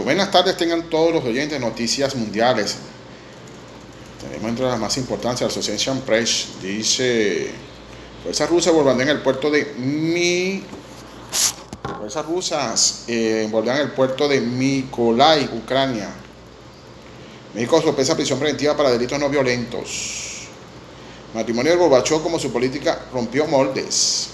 Buenas tardes tengan todos los oyentes de Noticias Mundiales. Tenemos entre las más importantes, la Association Press dice: fuerzas rusas bombardean el puerto de fuerzas rusas bombardean el puerto de Mykolaiv, Ucrania. México sorpresa prisión preventiva para delitos no violentos. Matrimonio de Gorbachov como su política rompió moldes.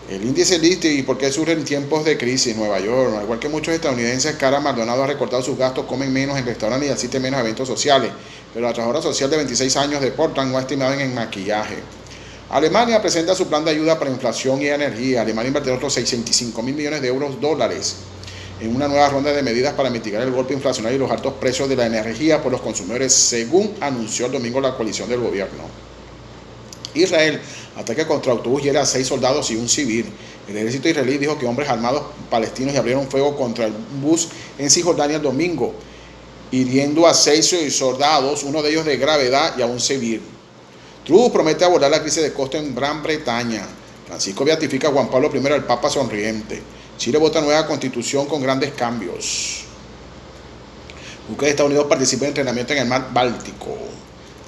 El índice Liste y por qué surge en tiempos de crisis. Nueva York, al igual que muchos estadounidenses, Cara Maldonado ha recortado sus gastos, comen menos en restaurantes y asisten menos a eventos sociales. Pero la trabajadora social de 26 años de Portland no ha estimado en maquillaje. Alemania presenta su plan de ayuda para inflación y energía. Alemania invertirá otros 65 mil millones de dólares en una nueva ronda de medidas para mitigar el golpe inflacionario y los altos precios de la energía por los consumidores, según anunció el domingo la coalición del gobierno. Israel ataque contra autobús hiere a 6 soldados y un civil. El ejército israelí dijo que hombres armados palestinos abrieron fuego contra el bus en Cisjordania el domingo, hiriendo a 6 soldados, uno de ellos de gravedad, y a un civil. Trudeau promete abordar la crisis de costo en Gran Bretaña. Francisco beatifica a Juan Pablo I, el Papa sonriente. Chile vota nueva constitución con grandes cambios. Buques de Estados Unidos participa en entrenamiento en el mar Báltico.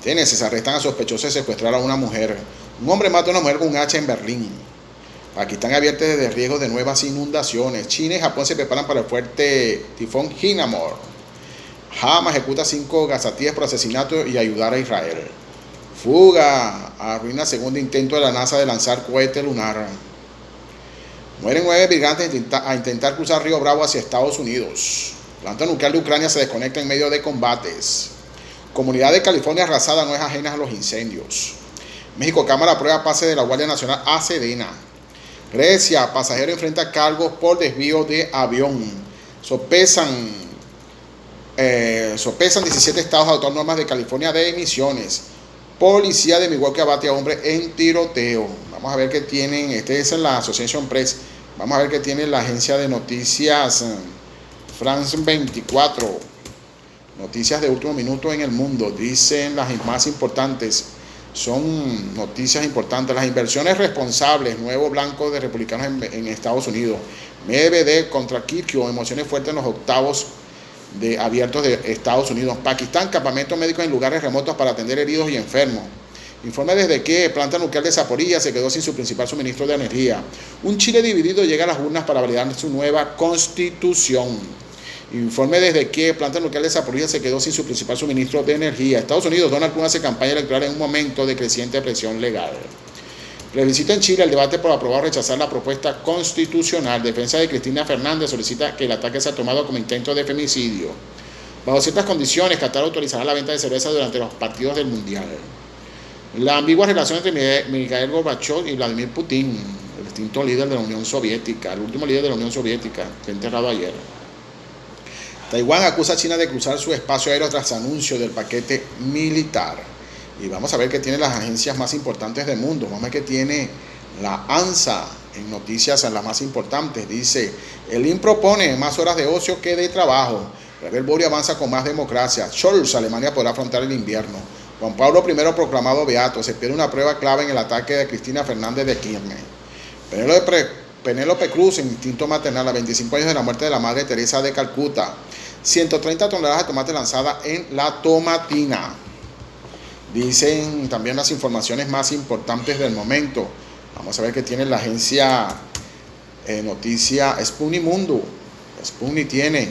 Tennessee, se arrestan a sospechosos de secuestrar a una mujer. Un hombre mata a una mujer con un hacha en Berlín. Pakistán advierte de riesgos de nuevas inundaciones. China y Japón se preparan para el fuerte tifón Hinamor. Hamas ejecuta 5 gazatíes por asesinato y ayudar a Israel. Fuga arruina segundo intento de la NASA de lanzar cohete lunar. Mueren 9 migrantes a intentar cruzar Río Bravo hacia Estados Unidos. Planta nuclear de Ucrania se desconecta en medio de combates. Comunidad de California arrasada no es ajena a los incendios. México, Cámara aprueba pase de la Guardia Nacional a Sedena. Grecia, pasajero enfrenta cargos por desvío de avión. Sopesan 17 estados autónomos de California de emisiones. Policía de Milwaukee abate a hombre en tiroteo. Vamos a ver qué tienen, este es en la Association Press. Vamos a ver qué tiene la agencia de noticias France 24. Noticias de último minuto en el mundo. Dicen las más importantes. Son noticias importantes. Las inversiones responsables. Nuevo blanco de republicanos en Estados Unidos. MBD contra Kirchhoff. Emociones fuertes en los octavos abiertos de Estados Unidos. Pakistán. Campamentos médicos en lugares remotos para atender heridos y enfermos. Informe desde que planta nuclear de Zaporilla se quedó sin su principal suministro de energía. Un Chile dividido llega a las urnas para validar su nueva constitución. Informe desde que planta nuclear de Zaporilla se quedó sin su principal suministro de energía. Estados Unidos, Donald Trump hace campaña electoral en un momento de creciente presión legal. Plebiscito en Chile, el debate por aprobar o rechazar la propuesta constitucional. Defensa de Cristina Fernández solicita que el ataque sea tomado como intento de femicidio. Bajo ciertas condiciones, Qatar autorizará la venta de cerveza durante los partidos del Mundial. La ambigua relación entre Mikhail Gorbachev y Vladimir Putin, el distinto líder de la Unión Soviética, el último líder de la Unión Soviética, fue enterrado ayer. Taiwán acusa a China de cruzar su espacio aéreo tras anuncio del paquete militar. Y vamos a ver qué tienen las agencias más importantes del mundo. Vamos a ver qué tiene la ANSA en noticias las más importantes. Dice: el IN propone más horas de ocio que de trabajo. Gabriel Boric avanza con más democracia. Scholz, Alemania podrá afrontar el invierno. Juan Pablo I proclamado beato. Se pierde una prueba clave en el ataque de Cristina Fernández de Kirchner. Penélope Cruz en instinto maternal a 25 años de la muerte de la Madre Teresa de Calcuta. 130 toneladas de tomate lanzada en la tomatina. Dicen también las informaciones más importantes del momento. Vamos a ver qué tiene la agencia noticia Sputnik Mundo. Sputnik tiene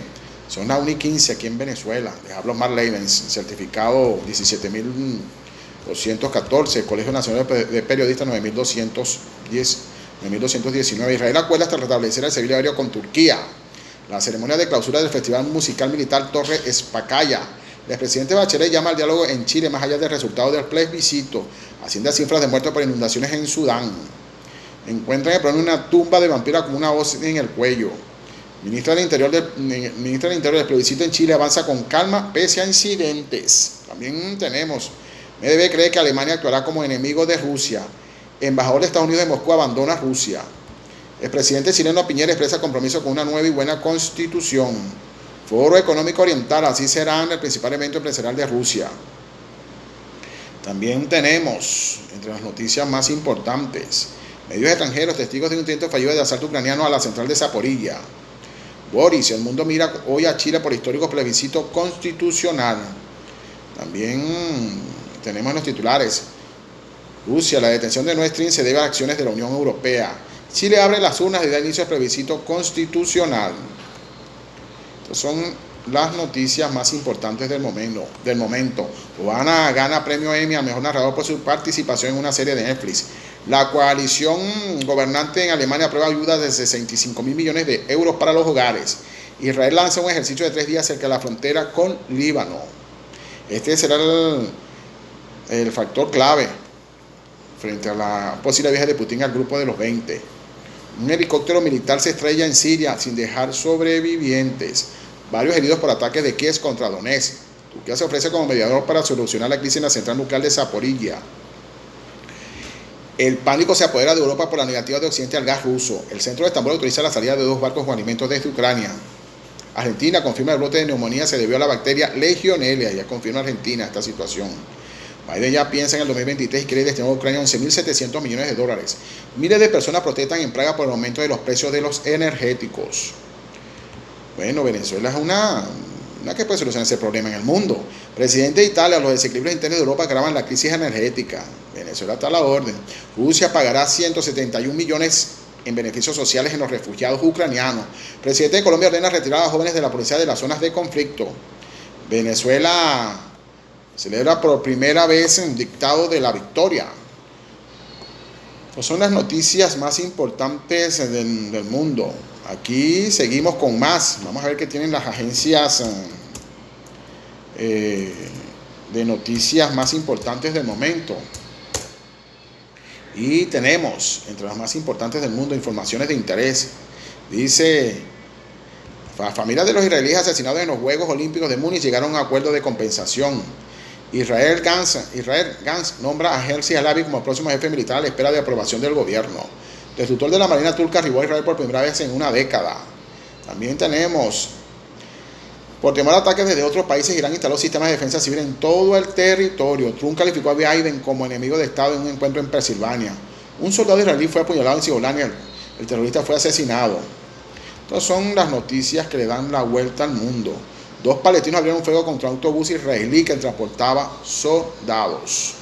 zona UNI-15 aquí en Venezuela. Les hablo Mark Levens, certificado 17.214, Colegio Nacional de Periodistas 9.219. Israel acuerda hasta restablecer el servicio aéreo con Turquía. La ceremonia de clausura del Festival Musical Militar Torre Espacaya. El expresidente Bachelet llama al diálogo en Chile más allá del resultado del plebiscito. Asciende a cifras de muertos por inundaciones en Sudán. Encuentran en una tumba de vampira con una hoz en el cuello. Ministra del Interior del plebiscito en Chile avanza con calma pese a incidentes. También tenemos: MDB cree que Alemania actuará como enemigo de Rusia. Embajador de Estados Unidos de Moscú abandona Rusia. El presidente chileno Piñera expresa compromiso con una nueva y buena constitución. Foro Económico Oriental, así será el principal evento empresarial de Rusia. También tenemos, entre las noticias más importantes, medios extranjeros, testigos de un intento fallido de asalto ucraniano a la central de Zaporilla. Boris, el mundo mira hoy a Chile por histórico plebiscito constitucional. También tenemos en los titulares: Rusia, la detención de Nord Stream se debe a acciones de la Unión Europea. Chile abre las urnas y da inicio al plebiscito constitucional. Estas son las noticias más importantes del momento. Obama gana premio Emmy al mejor narrador por su participación en una serie de Netflix. La coalición gobernante en Alemania aprueba ayuda de 65 mil millones de euros para los hogares. Israel lanza un ejercicio de 3 días cerca de la frontera con Líbano. Este será el factor clave frente a la posible viaje de Putin al grupo de los 20. Un helicóptero militar se estrella en Siria sin dejar sobrevivientes. Varios heridos por ataques de Kiev contra Donetsk. Turquía se ofrece como mediador para solucionar la crisis en la central nuclear de Zaporilla. El pánico se apodera de Europa por la negativa de Occidente al gas ruso. El centro de Estambul autoriza la salida de 2 barcos con alimentos desde Ucrania. Argentina confirma el brote de neumonía se debió a la bacteria Legionella. Ya confirma Argentina esta situación. Biden ya piensa en el 2023 y quiere destinar a Ucrania 11.700 millones de dólares. Miles de personas protestan en Praga por el aumento de los precios de los energéticos. Bueno, Venezuela es una que puede solucionar ese problema en el mundo. Presidente de Italia, los desequilibrios internos de Europa agravan la crisis energética. Venezuela está a la orden. Rusia pagará 171 millones en beneficios sociales en los refugiados ucranianos. Presidente de Colombia ordena retirar a jóvenes de la policía de las zonas de conflicto. Venezuela celebra por primera vez un dictado de la victoria. Pues son las noticias más importantes del mundo. Aquí seguimos con más. Vamos a ver qué tienen las agencias de noticias más importantes del momento. Y tenemos, entre las más importantes del mundo, informaciones de interés. Dice: familias de los israelíes asesinados en los Juegos Olímpicos de Múnich llegaron a un acuerdo de compensación. Israel Gantz nombra a Herzi Halevi como próximo jefe militar a la espera de aprobación del gobierno. El destructor de la Marina turca arribó a Israel por primera vez en una década. También tenemos: por temor a ataques desde otros países, Irán instaló sistemas de defensa civil en todo el territorio. Trump calificó a Biden como enemigo de Estado en un encuentro en Pensilvania. Un soldado israelí fue apuñalado en Cisjordania. El terrorista fue asesinado. Estas son las noticias que le dan la vuelta al mundo. 2 palestinos abrieron fuego contra un autobús israelí que transportaba soldados.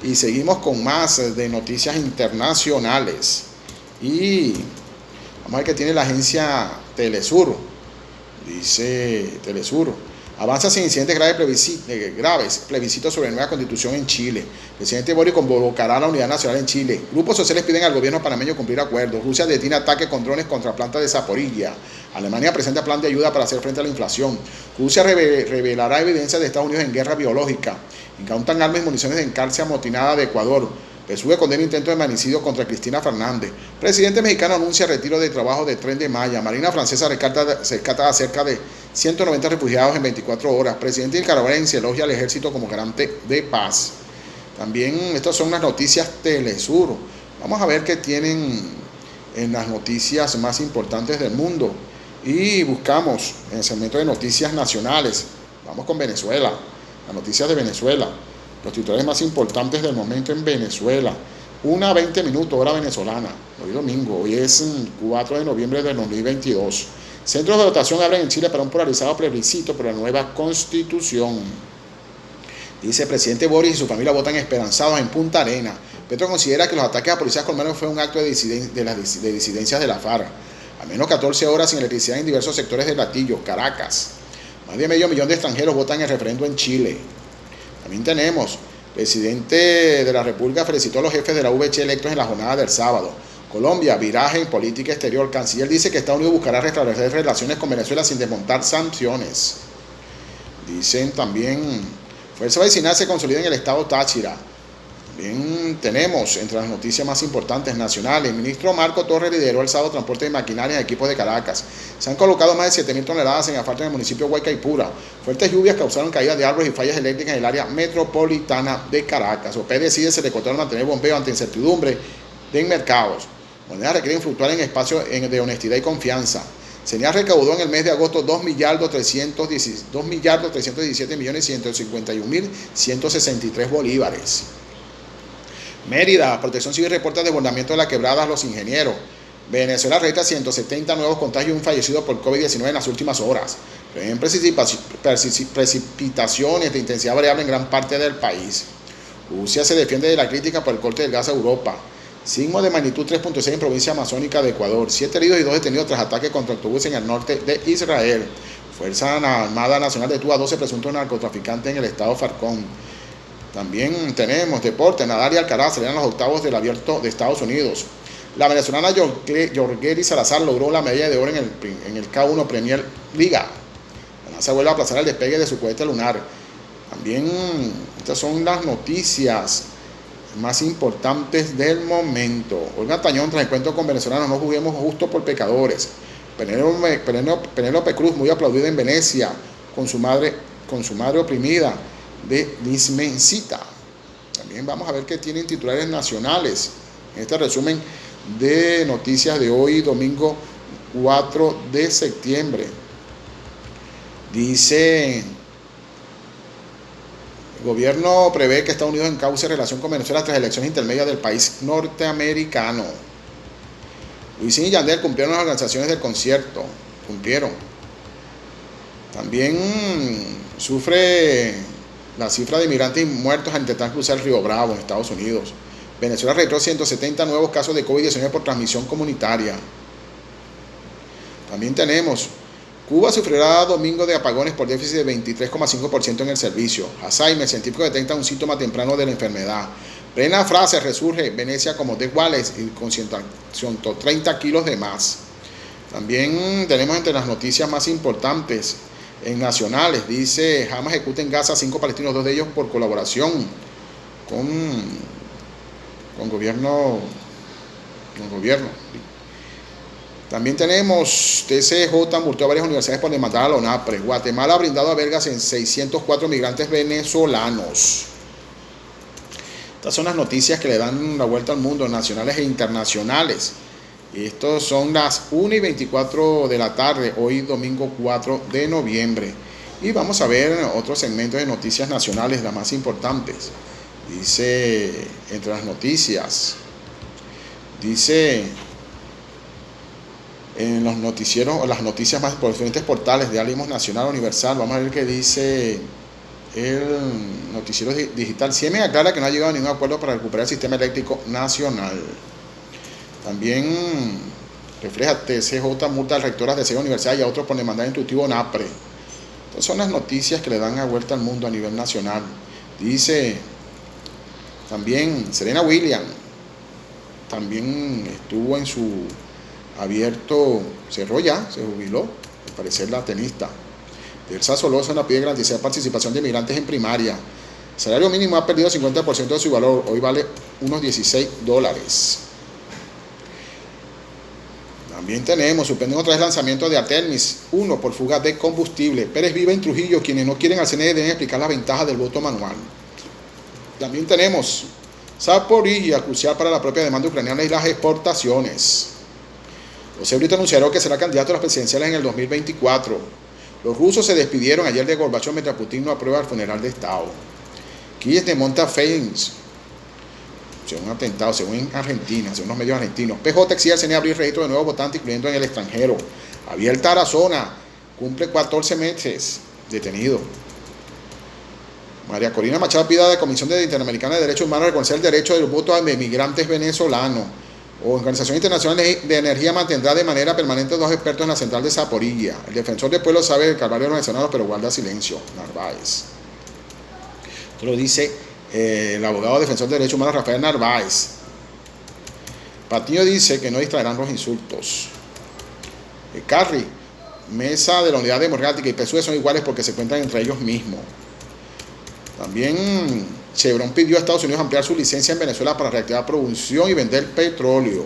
Y seguimos con más de noticias internacionales. Y vamos a ver qué tiene la agencia Telesur. Dice Telesur: avanza sin incidentes graves, plebiscito sobre nueva constitución en Chile. Presidente Boric convocará la unidad nacional en Chile. Grupos sociales piden al gobierno panameño cumplir acuerdos. Rusia detiene ataque con drones contra planta de Zaporilla. Alemania presenta plan de ayuda para hacer frente a la inflación. Rusia revelará evidencia de Estados Unidos en guerra biológica. Incautan armas y municiones en cárcel amotinada de Ecuador. PSUV condena intento de magnicidio contra Cristina Fernández. Presidente mexicano anuncia retiro de trabajo del Tren de Maya. Marina francesa rescata a cerca de 190 refugiados en 24 horas. Presidente nicaragüense elogia al ejército como garante de paz. También estas son las noticias Telesur. Vamos a ver qué tienen en las noticias más importantes del mundo. Y buscamos en el segmento de noticias nacionales. Vamos con Venezuela. Las noticias de Venezuela. Los titulares más importantes del momento en Venezuela. 1:20 hora venezolana. Hoy domingo. Hoy es 4 de noviembre del 2022. Centros de votación abren en Chile para un polarizado plebiscito por la nueva constitución. Dice: presidente Boris y su familia votan esperanzados en Punta Arena. Petro considera que los ataques a policías colombianos fue un acto de disidencias de la FARC. Al menos 14 horas sin electricidad en diversos sectores de Latillo, Caracas. Más de medio millón de extranjeros votan en el referendo en Chile. También tenemos: presidente de la República felicitó a los jefes de la VC electos en la jornada del sábado. Colombia, viraje en política exterior. Canciller dice que Estados Unidos buscará restablecer relaciones con Venezuela sin desmontar sanciones. Dicen también: fuerza vecinal se consolida en el estado Táchira. También tenemos entre las noticias más importantes nacionales: el ministro Marco Torres lideró el sábado transporte de maquinaria en equipos de Caracas. Se han colocado más de 7.000 toneladas en asfalto en el municipio de Huaycaipura. Fuertes lluvias causaron caídas de árboles y fallas eléctricas en el área metropolitana de Caracas. OPE decide se le cortaron mantener bombeo ante incertidumbre de mercados. Monedas requieren fluctuar en espacios de honestidad y confianza. Señal recaudó en el mes de agosto 2.317.151.163 bolívares. Mérida, Protección Civil reporta desbordamiento de la quebrada Los Ingenieros. Venezuela registra 170 nuevos contagios y un fallecido por COVID-19 en las últimas horas. Prevén precipitaciones de intensidad variable en gran parte del país. Rusia se defiende de la crítica por el corte del gas a Europa. Sismo de magnitud 3.6 en provincia amazónica de Ecuador. 7 heridos y 2 detenidos tras ataques contra autobuses en el norte de Israel. Fuerza Armada Nacional detuvo a 12 presuntos narcotraficantes en el estado Falcón. También tenemos deporte. Nadal y Alcaraz serán los octavos del Abierto de Estados Unidos. La venezolana Yorgeli Salazar logró la medalla de oro en el K1 Premier Liga. La NASA vuelve a aplazar el despegue de su cohete lunar. También estas son las noticias más importantes del momento. Olga Tañón, tras encuentro con venezolanos, no juguemos justo por pecadores. Penélope Cruz, muy aplaudida en Venecia, con su madre oprimida, de Lismencita. También vamos a ver qué tienen titulares nacionales en este resumen de noticias de hoy, domingo 4 de septiembre. Dice: el gobierno prevé que Estados Unidos encauce relación con Venezuela tras elecciones intermedias del país norteamericano. Wisin y Yandel cumplieron las organizaciones del concierto. Cumplieron. También sufre la cifra de inmigrantes muertos al intentar cruzar el Río Bravo en Estados Unidos. Venezuela registró 170 nuevos casos de COVID-19 por transmisión comunitaria. También tenemos: Cuba sufrirá domingo de apagones por déficit de 23,5% en el servicio. Alzheimer, científico detecta un síntoma temprano de la enfermedad. Plena frase, resurge Venecia como The Wallace y con 130 kilos de más. También tenemos entre las noticias más importantes en nacionales. Dice: Hamas ejecuta en Gaza a 5 palestinos, 2 de ellos por colaboración con gobierno. También tenemos: TCJ multó a varias universidades por demandar a la ONAPRE. Guatemala ha brindado albergues en 604 migrantes venezolanos. Estas son las noticias que le dan la vuelta al mundo, nacionales e internacionales. Y estos son las 1:24 de la tarde, hoy domingo 4 de noviembre. Y vamos a ver otros segmentos de noticias nacionales, las más importantes. Dice, entre las noticias, dice en los noticieros o las noticias más por diferentes portales de Alimos Nacional, Universal. Vamos a ver qué dice el noticiero digital. Siemens aclara que no ha llegado a ningún acuerdo para recuperar el sistema eléctrico nacional. También refleja: TCJ multa a rectoras de 6 universidades y a otros por demandar instructivo NAPRE. Estas son las noticias que le dan a vuelta al mundo a nivel nacional. Dice también Serena Williams, también estuvo en su abierto, cerró ya, se jubiló, al parecer la tenista. Elsa Solórzano pide garantizar participación de inmigrantes en primaria. El salario mínimo ha perdido 50% de su valor, hoy vale unos $16. También tenemos: suspenden otra vez lanzamiento de Artemis 1 por fuga de combustible. Pérez Viva en Trujillo: quienes no quieren al CNE deben explicar las ventajas del voto manual. También tenemos: Zaporizhia, crucial para la propia demanda ucraniana y las exportaciones. José Brito anunciaron que será candidato a las presidenciales en el 2024. Los rusos se despidieron ayer de Gorbachov mientras Putin no aprueba el funeral de Estado. Kiev desmonta Feinz, según atentado, según Argentina, según los medios argentinos. PJ exige al CNE abrir registro de nuevos votantes, incluyendo en el extranjero. Javier Tarazona cumple 14 meses detenido. María Corina Machado pide a la Comisión Interamericana de Derechos Humanos reconocer el derecho del voto de migrantes venezolanos. Organización Internacional de Energía mantendrá de manera permanente 2 expertos en la central de Zaporizhia. El defensor del pueblo sabe del calvario de los venezolanos, pero guarda silencio. Narváez. Esto lo dice el abogado defensor de derechos humanos Rafael Narváez. Patiño dice que no distraerán los insultos. Carri: mesa de la Unidad Democrática y PSUV son iguales porque se cuentan entre ellos mismos. También Chevron pidió a Estados Unidos ampliar su licencia en Venezuela para reactivar producción y vender petróleo.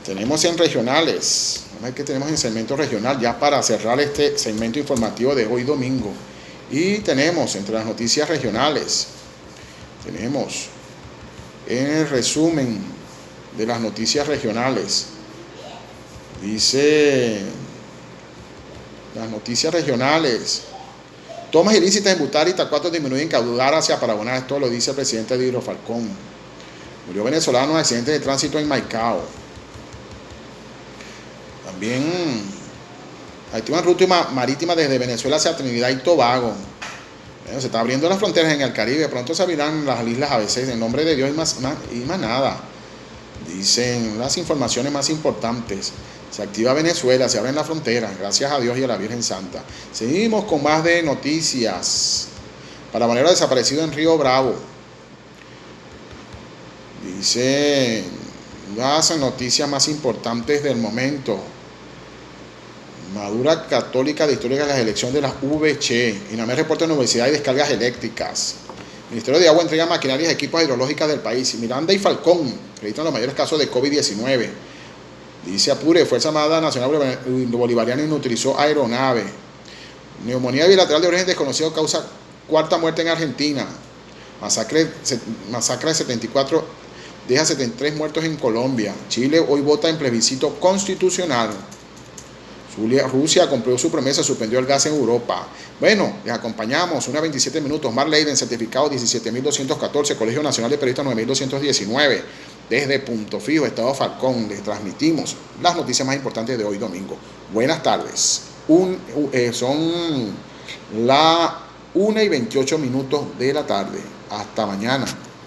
Tenemos en regionales, vamos a ver qué tenemos en segmento regional ya para cerrar este segmento informativo de hoy domingo. Y tenemos entre las noticias regionales, tenemos en el resumen de las noticias regionales, dice las noticias regionales: tomas ilícitas en Butar y Tacuato disminuyen caudal hacia Paraguaná. Esto lo dice el presidente de Hidrofalcón. Murió venezolano en accidente de tránsito en Maicao. También activan ruta marítima desde Venezuela hacia Trinidad y Tobago. Bueno, se está abriendo las fronteras en el Caribe. Pronto se abrirán las islas a veces. En nombre de Dios y más nada. Dicen las informaciones más importantes. Se activa Venezuela, se abren las fronteras. Gracias a Dios y a la Virgen Santa. Seguimos con más de noticias. Parabanero desaparecido en Río Bravo. Dice las noticias más importantes del momento. Madura Católica de Historia de las elecciones de las VC. INAMED reporta universidad y descargas eléctricas. Ministerio de Agua entrega maquinarias y equipos hidrológicos del país. Miranda y Falcón registran los mayores casos de COVID-19. Dice Apure, Fuerza Armada Nacional Bolivariana inutilizó aeronave. Neumonía bilateral de origen desconocido causa cuarta muerte en Argentina. Masacre de 74 deja 73 muertos en Colombia. Chile hoy vota en plebiscito constitucional. Rusia cumplió su promesa, suspendió el gas en Europa. Bueno, les acompañamos, 1:27 minutos. Marleiden, certificado 17.214, Colegio Nacional de Periodistas 9.219. Desde Punto Fijo, Estado Falcón, les transmitimos las noticias más importantes de hoy domingo. Buenas tardes. Son las 1:28 minutos de la tarde. Hasta mañana.